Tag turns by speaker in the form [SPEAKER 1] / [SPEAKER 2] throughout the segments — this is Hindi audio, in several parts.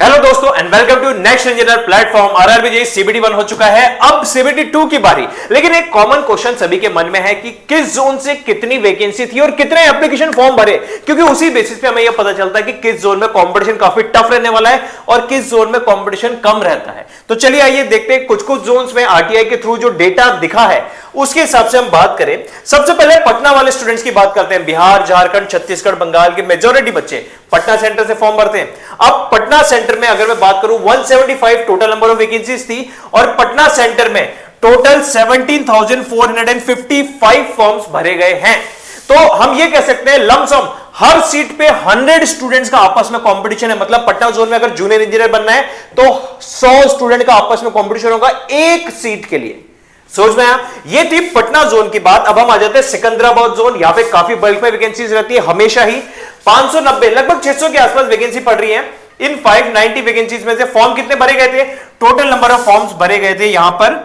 [SPEAKER 1] हेलो दोस्तों and welcome to next engineer platform. RRB CBT 1 हो चुका है, अब सीबीटी 2 की बारी। लेकिन एक कॉमन क्वेश्चन सभी के मन में है कि किस जोन से कितनी वैकेंसी थी और कितने एप्लीकेशन फॉर्म भरे, क्योंकि उसी बेसिस पे हमें यह पता चलता है कि किस जोन में कंपटीशन काफी टफ रहने वाला है और किस जोन में कंपटीशन कम रहता है। तो चलिए आइए देखते हैं कुछ कुछ जोन्स में आरटीआई के थ्रू जो डेटा दिखा है उसके हिसाब से हम बात करें। सबसे पहले पटना वाले स्टूडेंट्स की बात करते हैं। बिहार, झारखंड, छत्तीसगढ़, बंगाल के मेजॉरिटी बच्चे पटना सेंटर से फॉर्म भरते हैं। अब पटना सेंटर में अगर मैं बात करूं 175 टोटल नंबर ऑफ वैकेंसीज थी और पटना सेंटर में टोटल 17,455 फॉर्म्स भरे गए हैं। तो हम ये कह सकते हैं लमसम हर सीट पे 100 स्टूडेंट्स का आपस में कंपटीशन है। मतलब पटना जोन में अगर जूनियर इंजीनियर बनना है तो 100 स्टूडेंट का आपस में कंपटीशन होगा एक सीट के लिए। सोच में आया? ये थी पटना जोन की बात। अब हम आ जाते हैं सिकंदराबाद जोन। यहां पे काफी बल्क में वैकेंसीज रहती है हमेशा ही। 590 लगभग 600 के आसपास वैकेंसी पड़ रही है। इन 590 वैकेंसीज में से फॉर्म कितने भरे गए थे? टोटल नंबर ऑफ फॉर्म्स भरे गए थे यहां पर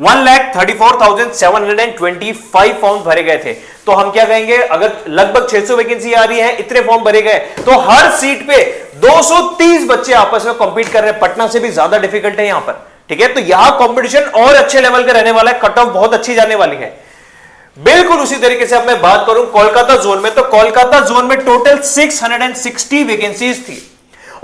[SPEAKER 1] 1,34,725 फॉर्म भरे गए थे। तो हम क्या कहेंगे, अगर लगभग 600 वैकेंसी आ रही है, इतने फॉर्म भरे गए, तो हर सीट पे 230 बच्चे आपस में कंपीट कर रहे हैं। पटना से भी ज्यादा डिफिकल्ट है यहां पर, ठीक है। तो यहां कंपटीशन और अच्छे लेवल का रहने वाला है, कट ऑफ बहुत अच्छी जाने वाली है। बिल्कुल उसी तरीके से अब मैं बात करूं कोलकाता जोन में, तो कोलकाता जोन में टोटल 660 वैकेंसीज थी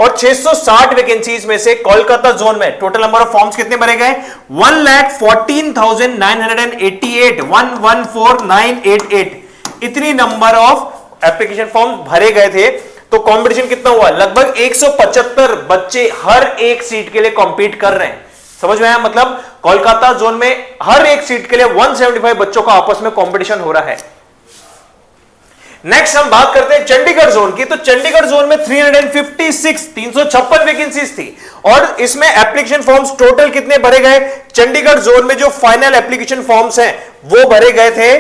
[SPEAKER 1] और 660 वैकेंसीज में से कोलकाता जोन में टोटल नंबर ऑफ फॉर्म्स कितने भरे गए? 1,14,988 114,988 इतनी नंबर ऑफ एप्लीकेशन फॉर्म भरे गए थे। तो कंपटीशन कितना हुआ? लगभग 175 बच्चे हर एक सीट के लिए कॉम्पीट कर रहे हैं। समझ में आया? मतलब कोलकाता जोन में हर एक सीट के लिए 175 बच्चों का आपस में कंपटीशन हो रहा है। नेक्स्ट हम बात करते हैं चंडीगढ़ जोन की। तो चंडीगढ़ जोन में 356 वैकेंसीज थी और इसमें एप्लीकेशन फॉर्म्स टोटल कितने भरे गए? चंडीगढ़ जोन में जो फाइनल एप्लीकेशन फॉर्म्स हैं वो भरे गए थे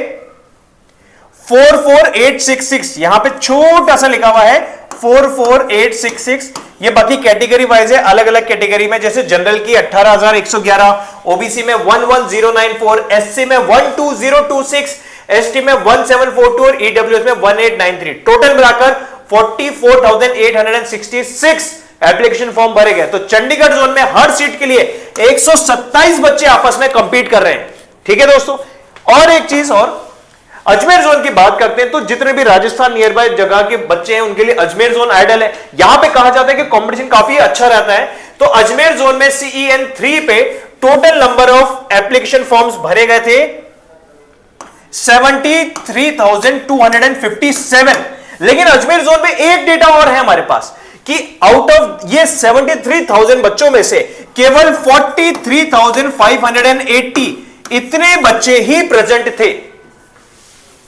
[SPEAKER 1] 44,866। यहां पे छोटा सा लिखा हुआ है 44,866। ये बाकी कैटेगरी वाइज है, अलग अलग कैटेगरी में, जैसे जनरल की 18,111, ओबीसी में 11,094, एससी में 12,026, एसटी में 1742 और ईडब्ल्यूएस में 1893। टोटल मिलाकर 44,866 एप्लीकेशन फॉर्म भरे गए। तो चंडीगढ़ जोन में हर सीट के लिए 127 बच्चे आपस में कंपीट कर रहे हैं, ठीक है दोस्तों। और एक चीज और, अजमेर जोन की बात करते हैं तो जितने भी राजस्थान नियर बाय जगह के बच्चे हैं उनके लिए अजमेर जोन आइडल है। यहां पे कहा जाता है कि कंपटीशन काफी अच्छा रहता है। तो अजमेर जोन में CEN 3 पे total number of application forms भरे गए थे 73,257। लेकिन अजमेर जोन में एक डेटा और है हमारे पास कि आउट ऑफ ये 73,000 बच्चों में से केवल 43,580 इतने बच्चे ही प्रेजेंट थे,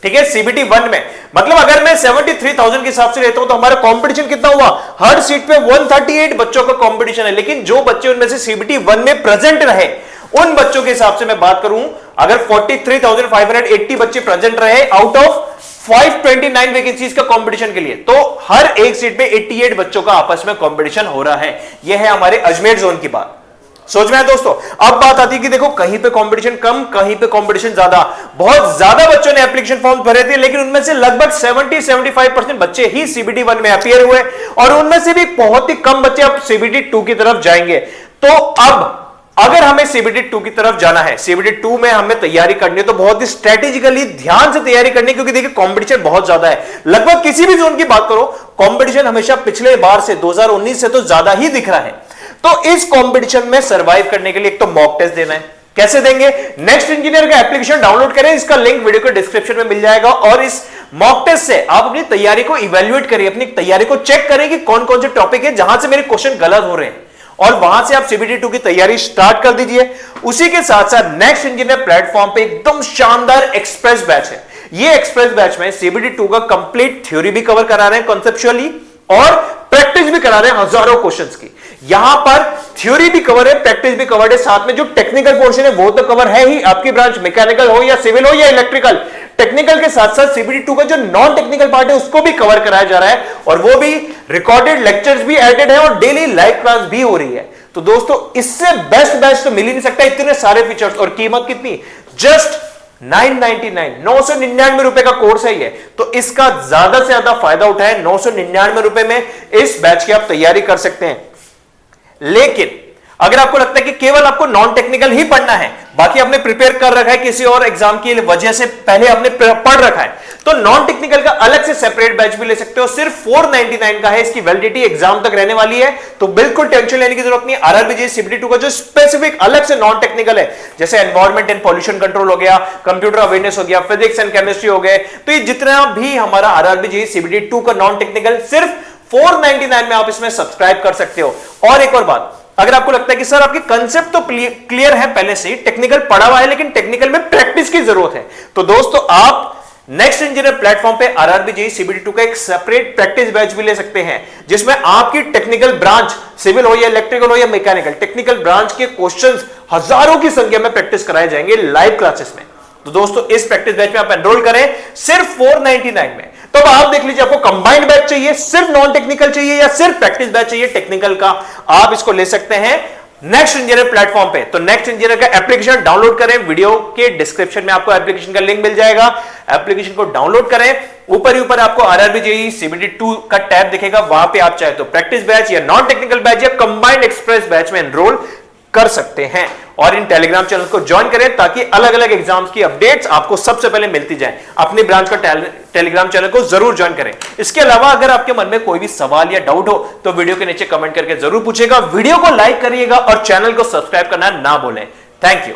[SPEAKER 1] ठीक है, CBT 1 में। मतलब अगर मैं 73,000 के हिसाब से लेता हूं तो हमारा कंपटीशन कितना हुआ? हर सीट पे 138 बच्चों का कंपटीशन है। लेकिन जो बच्चे उनमें से CBT 1 में प्रेजेंट रहे उन बच्चों के हिसाब से मैं बात करूं, अगर 43,580 बच्चे प्रेजेंट रहे आउट ऑफ 529 वैकेंसीज का कंपटीशन के लिए, तो हर एक सीट पे 88 बच्चों का आपस में कंपटीशन हो रहा है। यह है हमारे अजमेर जोन की बात। सोच में है दोस्तों। अब बात आती है कि देखो कहीं पे कंपटीशन कम, कहीं पे कंपटीशन ज्यादा। बहुत ज्यादा बच्चों ने एप्लीकेशन फॉर्म भरे थे लेकिन उनमें से लगभग 70-75% बच्चे ही CBT 1 में अपीयर हुए और उनमें से भी बहुत ही कम बच्चे अब CBT 2 की तरफ जाएंगे। तो अब अगर हमें CBT 2 की तरफ जाना है, CBT 2 में हमें तैयारी करनी है, तो बहुत ही स्ट्रेटेजिकली ध्यान से तैयारी करनी है, क्योंकि देखिए कंपटीशन बहुत ज्यादा है। लगभग किसी भी जोन की बात करो कंपटीशन हमेशा पिछले बार से 2019 से तो ज्यादा ही दिख रहा है। तो इस कंपटीशन में सरवाइव करने के लिए एक तो मॉक टेस्ट देना है। कैसे देंगे? नेक्स्ट इंजीनियर का एप्लीकेशन डाउनलोड करें, इसका लिंक वीडियो के डिस्क्रिप्शन में मिल जाएगा और इस मॉक टेस्ट से आप अपनी तैयारी को इवैल्यूएट करिए, अपनी तैयारी को चेक करें कि कौन कौन से टॉपिक है जहां से मेरे क्वेश्चन गलत हो रहे हैं और वहां से आप CBT 2 की तैयारी स्टार्ट कर दीजिए। उसी के साथ साथ नेक्स्ट इंजीनियर प्लेटफॉर्म पे एकदम शानदार एक्सप्रेस बैच है। ये एक्सप्रेस बैच में CBT 2 का कंप्लीट थ्योरी भी कवर करा रहे हैं कॉन्सेप्चुअली और प्रैक्टिस भी करा रहे हैं हजारों क्वेश्चंस की। यहां पर थ्योरी भी कवर है, प्रैक्टिस भी कवर है, साथ में जो टेक्निकल पोर्शन है वो तो कवर है ही। आपकी ब्रांच मैकेनिकल हो या सिविल हो या इलेक्ट्रिकल, टेक्निकल के साथ साथ CBT 2 का जो नॉन टेक्निकल पार्ट है उसको भी कवर कराया जा रहा है और वो भी रिकॉर्डेड लेक्चर्स भी एडेड है और डेली लाइव क्लास भी हो रही है। तो दोस्तों इससे बेस्ट बैच तो मिल ही नहीं सकता, इतने सारे फीचर्स और कीमत कितनी? जस्ट 999 रुपए का कोर्स है ये, तो इसका ज्यादा से ज्यादा फायदा उठाए। 999 रुपए में इस बैच की आप तैयारी कर सकते हैं। लेकिन अगर आपको लगता है कि केवल आपको नॉन टेक्निकल ही पढ़ना है, बाकी आपने प्रिपेयर कर रखा है किसी और एग्जाम की वजह से, पहले आपने पढ़ रखा है, तो नॉन टेक्निकल का अलग से सेपरेट बैच भी ले सकते हो। सिर्फ 499 का है, इसकी वैलिडिटी एग्जाम तक रहने वाली है, तो बिल्कुल टेंशन लेने की जरूरत नहीं। आरआरबी जेईई सीबीटी 2 का जो स्पेसिफिक अलग से नॉन टेक्निकल है, जैसे एनवायरमेंट एंड पॉल्यूशन कंट्रोल हो गया, कंप्यूटर अवेयरनेस हो गया, फिजिक्स एंड केमिस्ट्री हो गए, तो ये जितना भी हमारा आरआरबी जेईई सीबीटी 2 का नॉन टेक्निकल, सिर्फ 499 में आप इसमें सब्सक्राइब कर सकते हो। और एक और बात, अगर आपको लगता है कि सर आपकी कंसेप्ट तो क्लियर है, पहले से टेक्निकल पढ़ा हुआ है, लेकिन टेक्निकल में प्रैक्टिस की जरूरत है, तो दोस्तों आप नेक्स्ट इंजीनियर प्लेटफॉर्म पे आरआरबी जेईई सीबीटी 2 का एक सेपरेट प्रैक्टिस बैच भी ले सकते हैं, जिसमें आपकी टेक्निकल ब्रांच, सिविल हो या इलेक्ट्रिकल हो या मैकेनिकल, टेक्निकल ब्रांच के क्वेश्चंस हजारों की संख्या में प्रैक्टिस कराए जाएंगे लाइव क्लासेस में। तो दोस्तों इस प्रैक्टिस बैच में आप एनरोल करें सिर्फ 499 में। तो अब आप देख लीजिए, आपको कंबाइंड बैच चाहिए, सिर्फ नॉन टेक्निकल चाहिए, या सिर्फ प्रैक्टिस बैच चाहिए टेक्निकल का, आप इसको ले सकते हैं नेक्स्ट इंजीनियर प्लेटफॉर्म पे। तो नेक्स्ट इंजीनियर का एप्लीकेशन डाउनलोड करें, वीडियो के डिस्क्रिप्शन में आपको एप्लीकेशन का लिंक मिल जाएगा, एप्लीकेशन को डाउनलोड करें। ऊपर ही ऊपर आपको आरआरबी जेईई सीबीटी 2 का टैब दिखेगा, वहां पे आप चाहे तो प्रैक्टिस बैच या नॉन टेक्निकल बैच या कंबाइंड एक्सप्रेस बैच में एनरोल कर सकते हैं। और इन टेलीग्राम चैनल को ज्वाइन करें ताकि अलग अलग एग्जाम्स की अपडेट्स आपको सबसे पहले मिलती जाए। अपनी ब्रांच का टेलीग्राम चैनल को जरूर ज्वाइन करें। इसके अलावा अगर आपके मन में कोई भी सवाल या डाउट हो तो वीडियो के नीचे कमेंट करके जरूर पूछेगा, वीडियो को लाइक करिएगा और चैनल को सब्सक्राइब करना ना भूलें। Thank you.